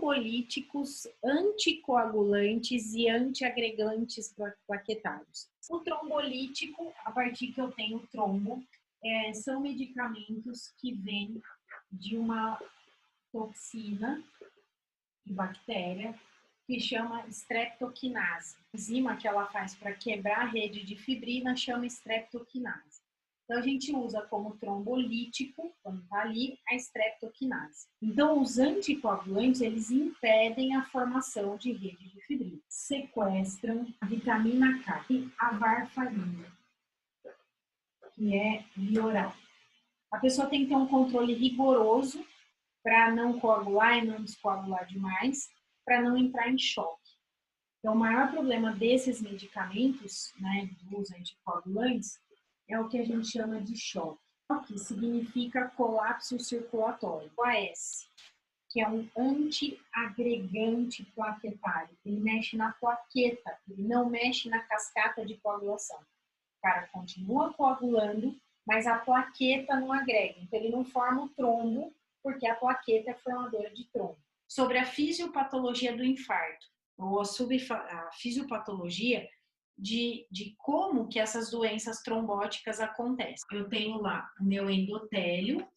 trombolíticos, anticoagulantes e antiagregantes plaquetários. O trombolítico, a partir que eu tenho trombo, são medicamentos que vêm de uma toxina e bactéria que chama streptokinase. A enzima que ela faz para quebrar a rede de fibrina chama streptokinase. Então, a gente usa como trombolítico, quando está ali, a streptokinase. Então, os anticoagulantes, eles impedem a formação de rede de fibrina. Sequestram a vitamina K e a varfarina, que é via oral. A pessoa tem que ter um controle rigoroso para não coagular e não descoagular demais, para não entrar em choque. Então, o maior problema desses medicamentos, né, dos anticoagulantes, é o que a gente chama de choque. Choque significa colapso circulatório, o AS, que é um antiagregante plaquetário. Ele mexe na plaqueta, ele não mexe na cascata de coagulação. O cara continua coagulando, mas a plaqueta não agrega. Então, ele não forma o trombo, porque a plaqueta é formadora de trombo. Sobre a fisiopatologia do infarto, ou a fisiopatologia de como que essas doenças trombóticas acontecem. Eu tenho lá o meu endotélio. O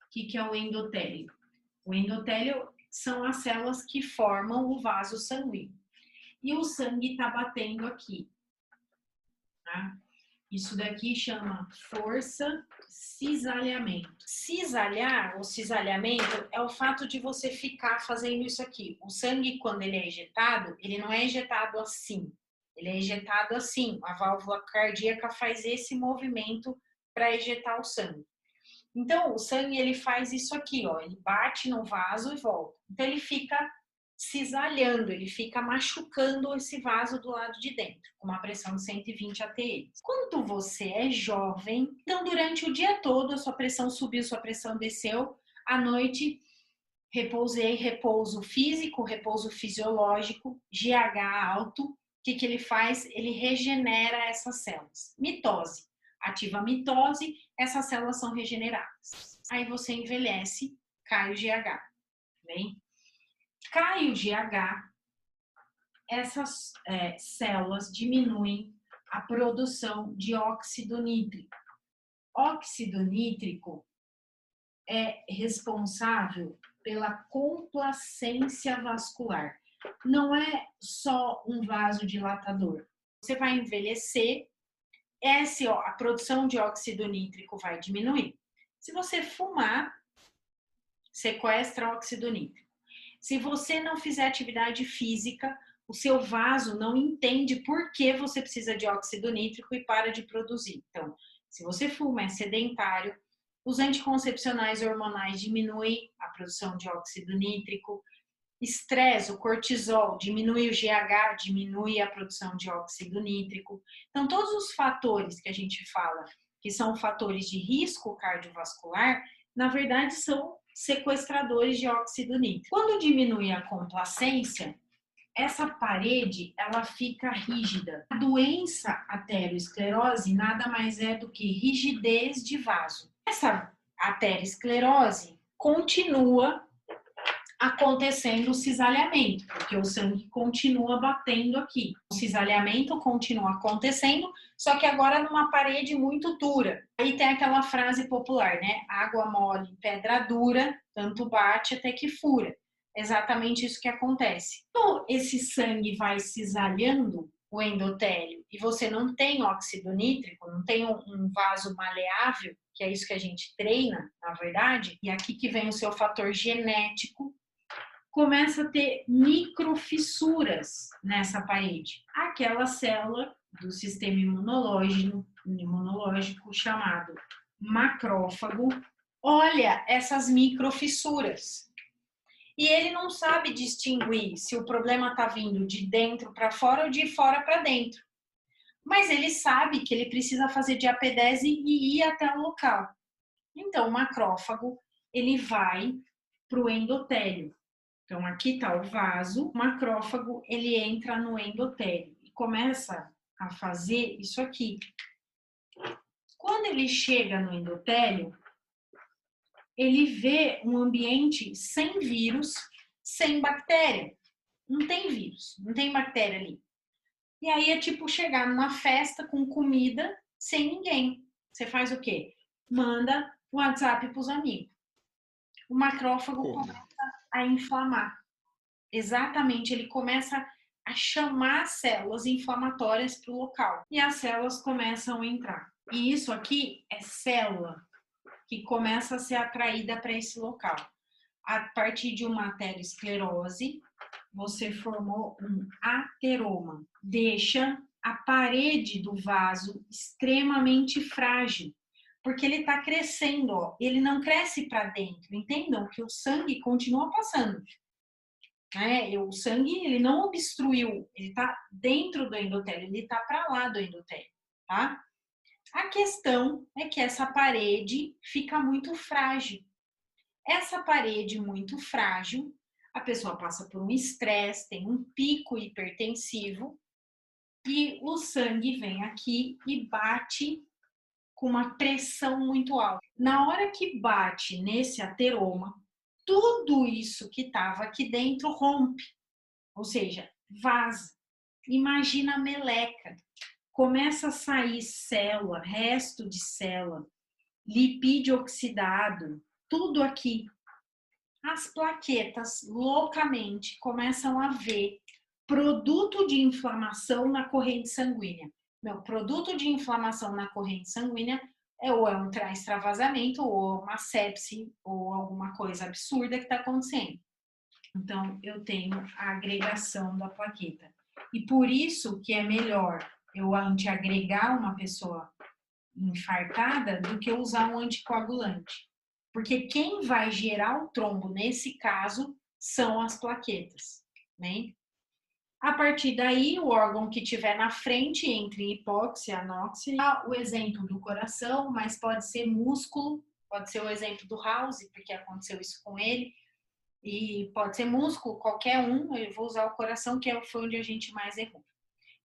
que é o endotélio? O endotélio são as células que formam o vaso sanguíneo. E o sangue está batendo aqui. Tá? Isso daqui chama força cisalhamento. Cisalhar ou cisalhamento é o fato de você ficar fazendo isso aqui. O sangue, quando ele é ejetado, ele não é ejetado assim. Ele é ejetado assim. A válvula cardíaca faz esse movimento para ejetar o sangue. Então, o sangue, ele faz isso aqui, ó. Ele bate no vaso e volta. Então, ele fica cisalhando, ele fica machucando esse vaso do lado de dentro, com uma pressão de 120 atm. Quando você é jovem, então durante o dia todo a sua pressão subiu, sua pressão desceu, à noite repousei, repouso físico, repouso fisiológico, GH alto, o que ele faz? Ele regenera essas células. Mitose. Ativa a mitose, essas células são regeneradas. Aí você envelhece, cai o GH, bem? Cai o GH, essas células diminuem a produção de óxido nítrico. Óxido nítrico é responsável pela complacência vascular. Não é só um vasodilatador. Você vai envelhecer, a produção de óxido nítrico vai diminuir. Se você fumar, sequestra óxido nítrico. Se você não fizer atividade física, o seu vaso não entende por que você precisa de óxido nítrico e para de produzir. Então, se você fuma, é sedentário, os anticoncepcionais hormonais diminuem a produção de óxido nítrico, estresse, o cortisol, diminui o GH, diminui a produção de óxido nítrico. Então, todos os fatores que a gente fala, que são fatores de risco cardiovascular, na verdade são sequestradores de óxido nítrico. Quando diminui a complacência, essa parede ela fica rígida. A doença aterosclerose nada mais é do que rigidez de vaso. Essa aterosclerose continua acontecendo o cisalhamento, porque o sangue continua batendo aqui. O cisalhamento continua acontecendo, só que agora numa parede muito dura. Aí tem aquela frase popular, né? Água mole, pedra dura, tanto bate até que fura. Exatamente isso que acontece. Então, esse sangue vai cisalhando o endotélio e você não tem óxido nítrico, não tem um vaso maleável, que é isso que a gente treina, na verdade, e aqui que vem o seu fator genético, começa a ter microfissuras nessa parede. Aquela célula do sistema imunológico chamado macrófago olha essas microfissuras. E ele não sabe distinguir se o problema está vindo de dentro para fora ou de fora para dentro. Mas ele sabe que ele precisa fazer diapedese e ir até o local. Então, o macrófago, ele vai para o endotélio. Então, aqui está o vaso, o macrófago, ele entra no endotélio e começa a fazer isso aqui. Quando ele chega no endotélio, ele vê um ambiente sem vírus, sem bactéria. Não tem vírus, não tem bactéria ali. E aí é tipo chegar numa festa com comida sem ninguém. Você faz o quê? Manda um WhatsApp para os amigos. O macrófago começa a inflamar. Exatamente, ele começa a chamar células inflamatórias para o local. E as células começam a entrar. E isso aqui é célula que começa a ser atraída para esse local. A partir de uma aterosclerose, você formou um ateroma. Deixa a parede do vaso extremamente frágil, porque ele está crescendo, ó. Ele não cresce para dentro. Entendam que o sangue continua passando. O sangue, ele não obstruiu, ele está dentro do endotélio, ele está para lá do endotélio, tá? A questão é que essa parede fica muito frágil. Essa parede muito frágil, a pessoa passa por um estresse, tem um pico hipertensivo e o sangue vem aqui e bate com uma pressão muito alta. Na hora que bate nesse ateroma, tudo isso que estava aqui dentro rompe, ou seja, vaza. Imagina a meleca. Começa a sair célula, resto de célula, lipídio oxidado, tudo aqui. As plaquetas loucamente começam a ver produto de inflamação na corrente sanguínea. Meu produto de inflamação na corrente sanguínea ou é um extravasamento, ou uma sepse, ou alguma coisa absurda que está acontecendo. Então, eu tenho a agregação da plaqueta. E por isso que é melhor eu antiagregar uma pessoa infartada do que usar um anticoagulante. Porque quem vai gerar o trombo nesse caso são as plaquetas, né? A partir daí, o órgão que tiver na frente, entre hipóxia e anóxia, o exemplo do coração, mas pode ser músculo, pode ser o exemplo do House, porque aconteceu isso com ele, e pode ser músculo, qualquer um, eu vou usar o coração, que foi onde a gente mais errou.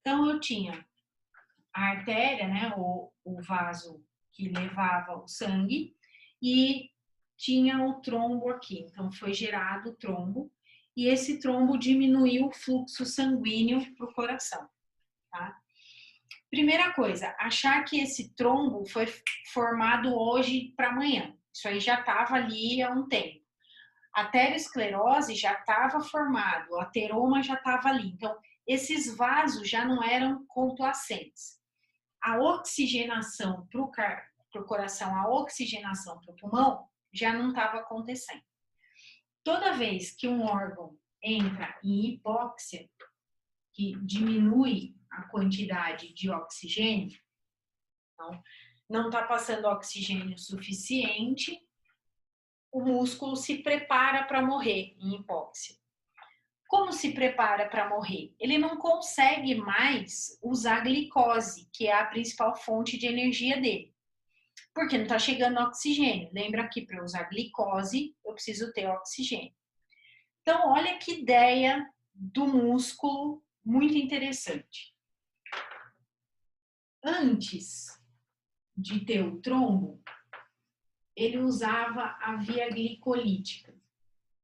Então, eu tinha a artéria, né, o vaso que levava o sangue, e tinha o trombo aqui. Então, foi gerado o trombo, e esse trombo diminuiu o fluxo sanguíneo para o coração, tá? Primeira coisa, achar que esse trombo foi formado hoje para amanhã. Isso aí já estava ali há um tempo. A aterosclerose já estava formado, o ateroma já estava ali. Então, esses vasos já não eram complacentes. A oxigenação para o coração, a oxigenação para o pulmão já não estava acontecendo. Toda vez que um órgão entra em hipóxia, que diminui a quantidade de oxigênio, então, não está passando oxigênio suficiente, o músculo se prepara para morrer em hipóxia. Como se prepara para morrer? Ele não consegue mais usar glicose, que é a principal fonte de energia dele. Porque não está chegando oxigênio. Lembra que para usar glicose, eu preciso ter oxigênio. Então, olha que ideia do músculo muito interessante. Antes de ter o trombo, ele usava a via glicolítica.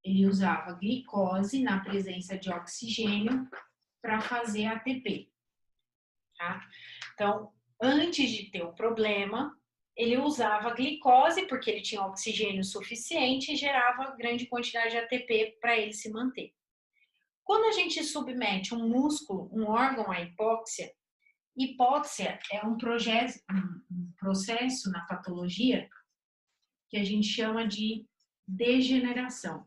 Ele usava glicose na presença de oxigênio para fazer ATP. Tá? Então, antes de ter o problema, ele usava glicose porque ele tinha oxigênio suficiente e gerava grande quantidade de ATP para ele se manter. Quando a gente submete um músculo, um órgão à hipóxia é um processo na patologia que a gente chama de degeneração.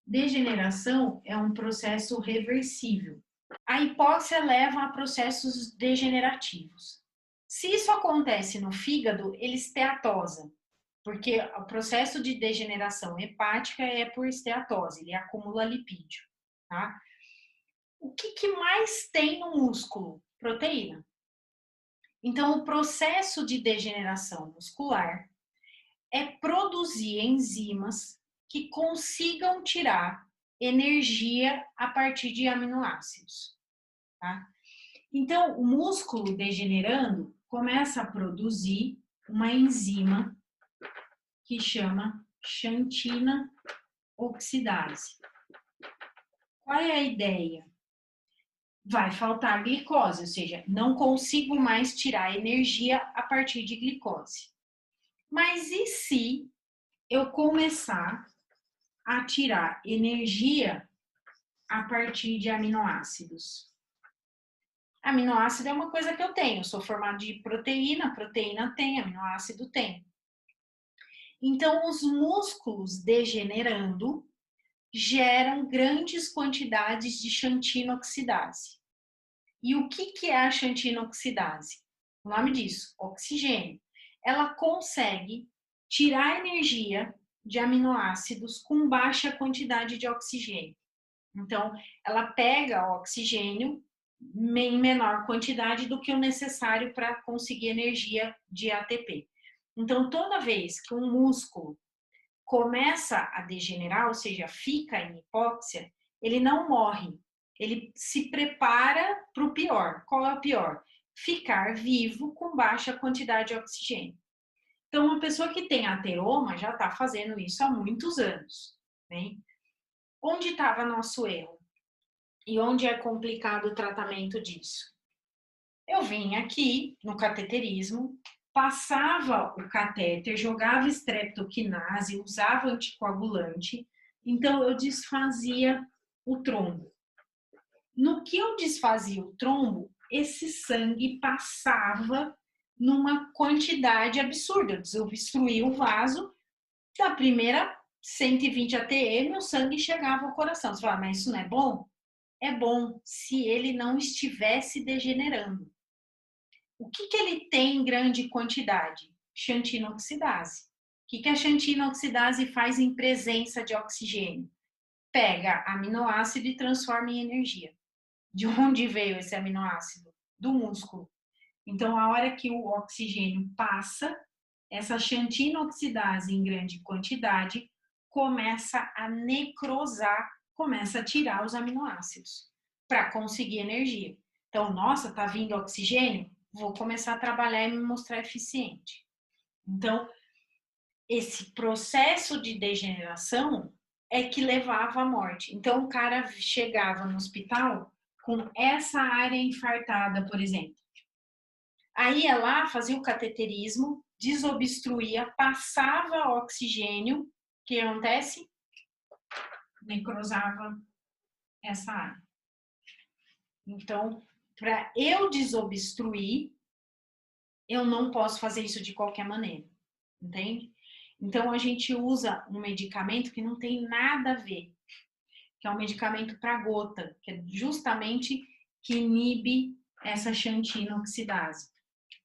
Degeneração é um processo reversível. A hipóxia leva a processos degenerativos. Se isso acontece no fígado, ele esteatosa, porque o processo de degeneração hepática é por esteatose, ele acumula lipídio, tá? O que mais tem no músculo? Proteína. Então, o processo de degeneração muscular é produzir enzimas que consigam tirar energia a partir de aminoácidos, tá? Então, o músculo degenerando começa a produzir uma enzima que chama xantina oxidase. Qual é a ideia? Vai faltar glicose, ou seja, não consigo mais tirar energia a partir de glicose. Mas e se eu começar a tirar energia a partir de aminoácidos? Aminoácido é uma coisa que eu tenho, eu sou formado de proteína, proteína tem, aminoácido tem. Então, os músculos degenerando geram grandes quantidades de xantinoxidase. E o que é a xantinoxidase? O nome disso, oxigênio. Ela consegue tirar energia de aminoácidos com baixa quantidade de oxigênio. Então, ela pega o oxigênio em menor quantidade do que o necessário para conseguir energia de ATP. Então, toda vez que um músculo começa a degenerar, ou seja, fica em hipóxia, ele não morre, ele se prepara para o pior. Qual é o pior? Ficar vivo com baixa quantidade de oxigênio. Então, uma pessoa que tem ateroma já está fazendo isso há muitos anos, né? Onde estava nosso erro? E onde é complicado o tratamento disso? Eu vim aqui no cateterismo, passava o catéter, jogava streptoquinase, usava anticoagulante, então eu desfazia o trombo. No que eu desfazia o trombo, esse sangue passava numa quantidade absurda, eu desobstruía o vaso, da primeira 120 atm, o sangue chegava ao coração. Você fala, mas isso não é bom? É bom se ele não estivesse degenerando. O que ele tem em grande quantidade? Xantinoxidase. O que a xantinoxidase faz em presença de oxigênio? Pega aminoácido e transforma em energia. De onde veio esse aminoácido? Do músculo. Então, a hora que o oxigênio passa, essa xantinoxidase em grande quantidade começa a necrosar, começa a tirar os aminoácidos para conseguir energia. Então, nossa, tá vindo oxigênio? Vou começar a trabalhar e me mostrar eficiente. Então, esse processo de degeneração é que levava à morte. Então, o cara chegava no hospital com essa área infartada, por exemplo. Aí ia lá, fazia o cateterismo, desobstruía, passava oxigênio, o que acontece? Necrosava essa área. Então, para eu desobstruir, eu não posso fazer isso de qualquer maneira, entende? Então, a gente usa um medicamento que não tem nada a ver, que é um medicamento para gota, que é justamente que inibe essa xantinoxidase.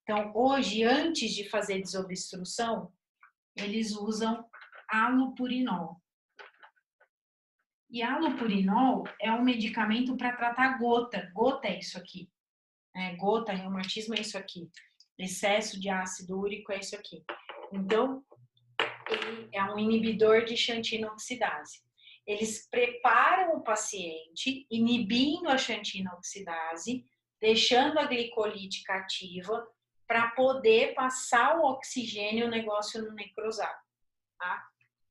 Então, hoje, antes de fazer desobstrução, eles usam alopurinol. E alopurinol é um medicamento para tratar gota. Gota é isso aqui. Gota, reumatismo é isso aqui. Excesso de ácido úrico é isso aqui. Então, ele é um inibidor de xantinoxidase. Eles preparam o paciente, inibindo a xantinoxidase, deixando a glicolítica ativa, para poder passar o oxigênio e o negócio não necrosar, tá?